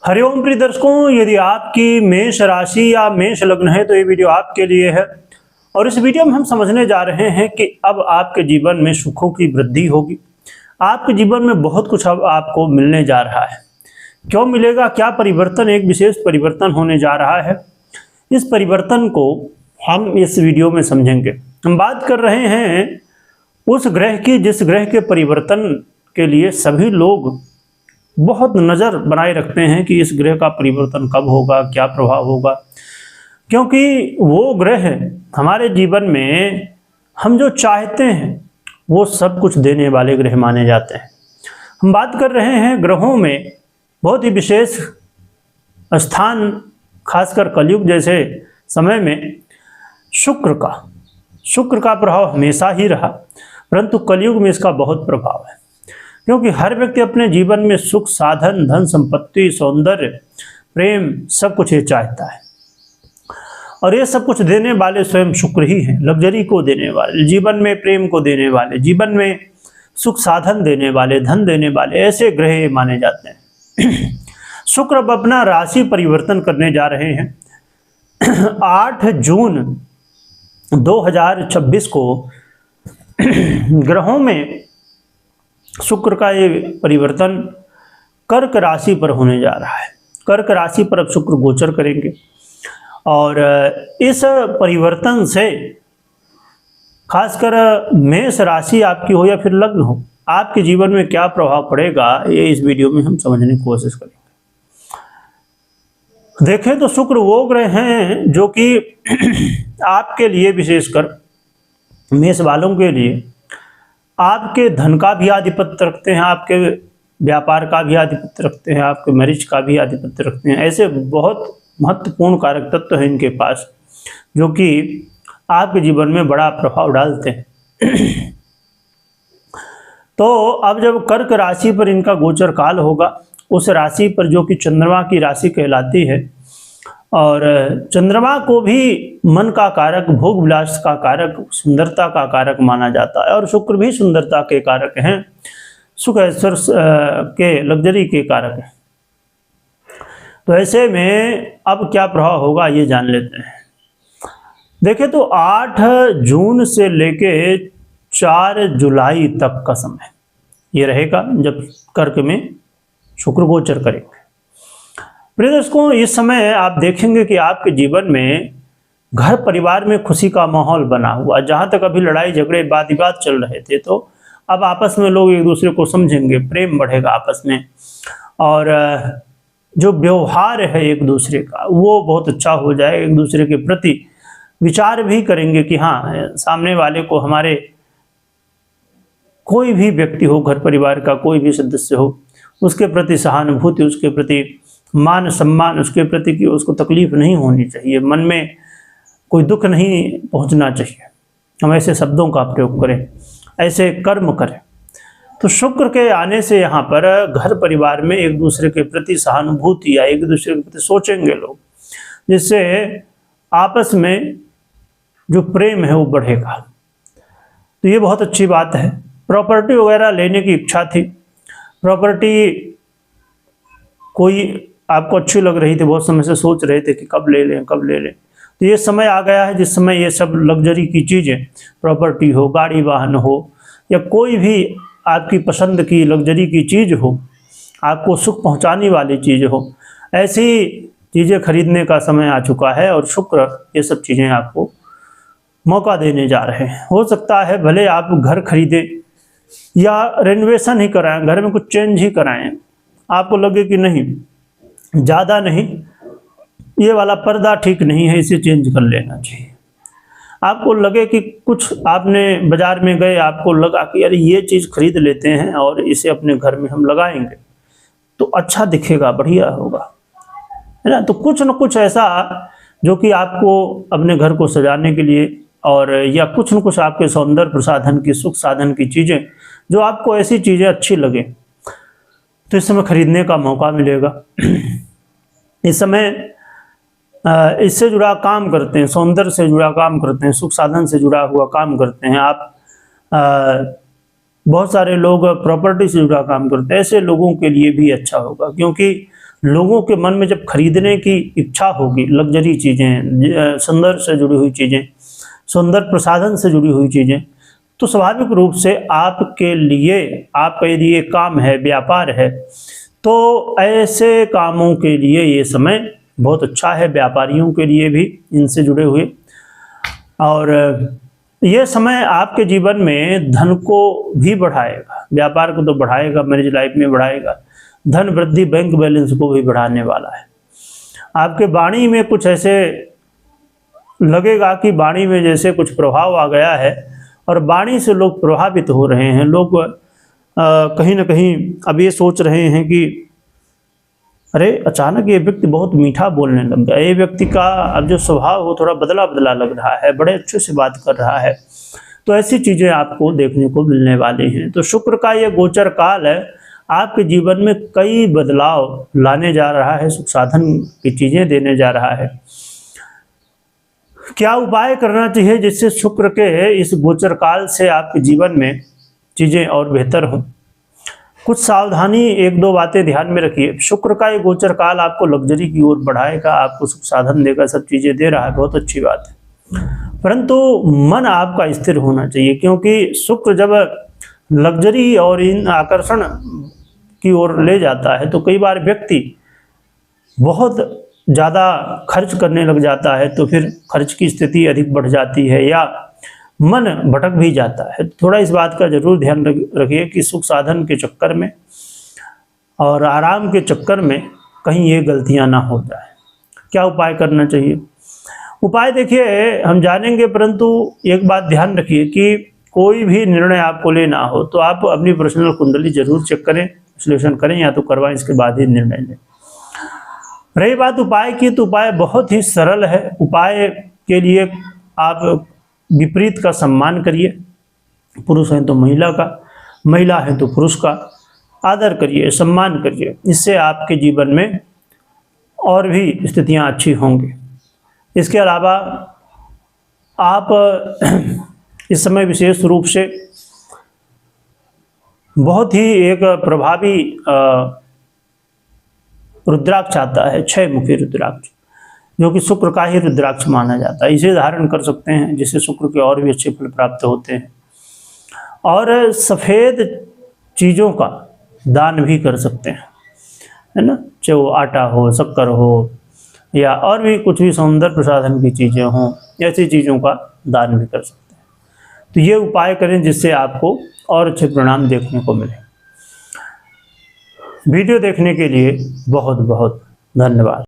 हरिओम प्रिय दर्शकों, यदि आपकी मेष राशि या मेष लग्न है तो ये वीडियो आपके लिए है। और इस वीडियो में हम समझने जा रहे हैं कि अब आपके जीवन में सुखों की वृद्धि होगी। आपके जीवन में बहुत कुछ अब आपको मिलने जा रहा है। क्यों मिलेगा, क्या परिवर्तन, एक विशेष परिवर्तन होने जा रहा है। इस परिवर्तन को हम इस वीडियो में समझेंगे। हम बात कर रहे हैं उस ग्रह की जिस ग्रह के परिवर्तन के लिए सभी लोग बहुत नज़र बनाए रखते हैं कि इस ग्रह का परिवर्तन कब होगा, क्या प्रभाव होगा। क्योंकि वो ग्रह हमारे जीवन में हम जो चाहते हैं वो सब कुछ देने वाले ग्रह माने जाते हैं। हम बात कर रहे हैं ग्रहों में बहुत ही विशेष स्थान, खासकर कलयुग जैसे समय में शुक्र का प्रभाव हमेशा ही रहा, परंतु कलयुग में इसका बहुत प्रभाव है। क्योंकि हर व्यक्ति अपने जीवन में सुख, साधन, धन संपत्ति, सौंदर्य, प्रेम सब कुछ ये चाहता है। और ये सब कुछ देने वाले स्वयं शुक्र ही हैं। लग्जरी को देने वाले, जीवन में प्रेम को देने वाले, जीवन में सुख साधन देने वाले, धन देने वाले, ऐसे ग्रह माने जाते हैं। शुक्र अब अपना राशि परिवर्तन करने जा रहे हैं। 8 जून 2026 को ग्रहों में शुक्र का ये परिवर्तन कर्क राशि पर होने जा रहा है। कर्क राशि पर अब शुक्र गोचर करेंगे और इस परिवर्तन से खासकर मेष राशि आपकी हो या फिर लग्न हो, आपके जीवन में क्या प्रभाव पड़ेगा ये इस वीडियो में हम समझने की कोशिश करेंगे। देखें तो शुक्र वो ग्रह हैं जो कि आपके लिए, विशेषकर मेष वालों के लिए, आपके धन का भी आधिपत्य रखते हैं, आपके व्यापार का भी आधिपत्य रखते हैं, आपके मैरिज का भी आधिपत्य रखते हैं। ऐसे बहुत महत्वपूर्ण कारक तत्व हैं इनके पास जो कि आपके जीवन में बड़ा प्रभाव डालते हैं। तो अब जब कर्क राशि पर इनका गोचर काल होगा, उस राशि पर जो कि चंद्रमा की राशि कहलाती है, और चंद्रमा को भी मन का कारक, भोग विलास का कारक, सुंदरता का कारक माना जाता है। और शुक्र भी सुंदरता के कारक हैं, सुख ऐश्वर्य के, लग्जरी के कारक हैं। तो ऐसे में अब क्या प्रभाव होगा ये जान लेते हैं। देखें तो 8 जून से लेके 4 जुलाई तक का समय ये रहेगा जब कर्क में शुक्र गोचर करेंगे। प्रिय दर्शकों, इस समय आप देखेंगे कि आपके जीवन में घर परिवार में खुशी का माहौल बना हुआ। जहाँ तक अभी लड़ाई झगड़े वाद विवाद चल रहे थे, तो अब आपस में लोग एक दूसरे को समझेंगे, प्रेम बढ़ेगा आपस में, और जो व्यवहार है एक दूसरे का वो बहुत अच्छा हो जाए। एक दूसरे के प्रति विचार भी करेंगे कि हाँ, सामने वाले को, हमारे कोई भी व्यक्ति हो, घर परिवार का कोई भी सदस्य हो, उसके प्रति सहानुभूति, उसके प्रति मान सम्मान, उसके प्रति कि उसको तकलीफ नहीं होनी चाहिए, मन में कोई दुख नहीं पहुंचना चाहिए। हम ऐसे शब्दों का प्रयोग करें, ऐसे कर्म करें। तो शुक्र के आने से यहाँ पर घर परिवार में एक दूसरे के प्रति सहानुभूति या एक दूसरे के प्रति सोचेंगे लोग, जिससे आपस में जो प्रेम है वो बढ़ेगा। तो ये बहुत अच्छी बात है। प्रॉपर्टी वगैरह लेने की इच्छा थी, प्रॉपर्टी कोई आपको अच्छी लग रही थी, बहुत समय से सोच रहे थे कि कब ले लें कब ले लें, तो ये समय आ गया है जिस समय ये सब लग्जरी की चीज़ें, प्रॉपर्टी हो, गाड़ी वाहन हो, या कोई भी आपकी पसंद की लग्जरी की चीज़ हो, आपको सुख पहुंचाने वाली चीज़ हो, ऐसी चीज़ें खरीदने का समय आ चुका है। और शुक्र ये सब चीज़ें आपको मौका देने जा रहे हैं। हो सकता है भले आप घर खरीदें या रेनोवेशन ही कराएं, घर में कुछ चेंज ही कराएं, आपको लगे कि नहीं, ज़्यादा नहीं, ये वाला पर्दा ठीक नहीं है, इसे चेंज कर लेना चाहिए। आपको लगे कि कुछ, आपने बाजार में गए, आपको लगा कि अरे ये चीज़ खरीद लेते हैं और इसे अपने घर में हम लगाएंगे तो अच्छा दिखेगा, बढ़िया होगा, है ना। तो कुछ न कुछ ऐसा जो कि आपको अपने घर को सजाने के लिए, और या कुछ न कुछ आपके सौंदर्य प्रसाधन की, सुख साधन की चीज़ें, जो आपको ऐसी चीज़ें अच्छी लगे, तो इस समय खरीदने का मौका मिलेगा। इस समय इससे जुड़ा काम करते हैं, सौंदर्य से जुड़ा काम करते हैं, सुख साधन से जुड़ा हुआ काम करते हैं आप, बहुत सारे लोग प्रॉपर्टी से जुड़ा काम करते हैं, ऐसे लोगों के लिए भी अच्छा होगा। क्योंकि लोगों के मन में जब खरीदने की इच्छा होगी, लग्जरी चीज़ें, सौंदर्य से जुड़ी हुई चीज़ें, सौंदर्य प्रसाधन से जुड़ी हुई चीज़ें, तो स्वाभाविक रूप से आपके लिए, आपका यदि ये काम है, व्यापार है, तो ऐसे कामों के लिए ये समय बहुत अच्छा है, व्यापारियों के लिए भी इनसे जुड़े हुए। और ये समय आपके जीवन में धन को भी बढ़ाएगा, व्यापार को तो बढ़ाएगा, मैरिज लाइफ में बढ़ाएगा, धन वृद्धि, बैंक बैलेंस को भी बढ़ाने वाला है। आपके वाणी में कुछ ऐसे लगेगा कि वाणी में जैसे कुछ प्रभाव आ गया है और वाणी से लोग प्रभावित हो रहे हैं। लोग कहीं ना कहीं अब ये सोच रहे हैं कि अरे अचानक ये व्यक्ति बहुत मीठा बोलने लग गया, ये व्यक्ति का अब जो स्वभाव हो थोड़ा बदला बदला लग रहा है, बड़े अच्छे से बात कर रहा है। तो ऐसी चीज़ें आपको देखने को मिलने वाली हैं। तो शुक्र का ये गोचर काल है, आपके जीवन में कई बदलाव लाने जा रहा है, सुख साधन की चीज़ें देने जा रहा है। क्या उपाय करना चाहिए जिससे शुक्र के इस गोचर काल से आपके जीवन में चीज़ें और बेहतर हों? कुछ सावधानी, एक दो बातें ध्यान में रखिए। शुक्र का ये गोचर काल आपको लग्जरी की ओर बढ़ाएगा, आपको सुख साधन देगा, सब चीज़ें दे रहा है, बहुत अच्छी बात है। परंतु मन आपका स्थिर होना चाहिए, क्योंकि शुक्र जब लग्जरी और इन आकर्षण की ओर ले जाता है तो कई बार व्यक्ति बहुत ज़्यादा खर्च करने लग जाता है, तो फिर खर्च की स्थिति अधिक बढ़ जाती है या मन भटक भी जाता है। थोड़ा इस बात का जरूर ध्यान रखिए कि सुख साधन के चक्कर में और आराम के चक्कर में कहीं ये गलतियां ना हो जाए। क्या उपाय करना चाहिए? उपाय देखिए हम जानेंगे, परंतु एक बात ध्यान रखिए कि कोई भी निर्णय आपको लेना हो तो आप अपनी पर्सनल कुंडली जरूर चेक करें, विश्लेषण करें, या तो करवाएं, इसके बाद ही निर्णय लें। रही बात उपाय की, तो उपाय बहुत ही सरल है। उपाय के लिए आप विपरीत का सम्मान करिए, पुरुष हैं तो महिला का, महिला है तो पुरुष का आदर करिए, सम्मान करिए। इससे आपके जीवन में और भी स्थितियां अच्छी होंगी। इसके अलावा आप इस समय विशेष रूप से बहुत ही एक प्रभावी रुद्राक्ष आता है, 6 मुखी रुद्राक्ष, जो कि शुक्र का ही रुद्राक्ष माना जाता है। इसे धारण कर सकते हैं, जिससे शुक्र के और भी अच्छे फल प्राप्त होते हैं। और सफ़ेद चीज़ों का दान भी कर सकते हैं, है ना, चाहे वो आटा हो, शक्कर हो, या और भी कुछ भी सौंदर्य प्रसाधन की चीज़ें हों, ऐसी चीज़ों का दान भी कर सकते हैं। तो ये उपाय करें जिससे आपको और अच्छे परिणाम देखने को मिले। वीडियो देखने के लिए बहुत बहुत धन्यवाद।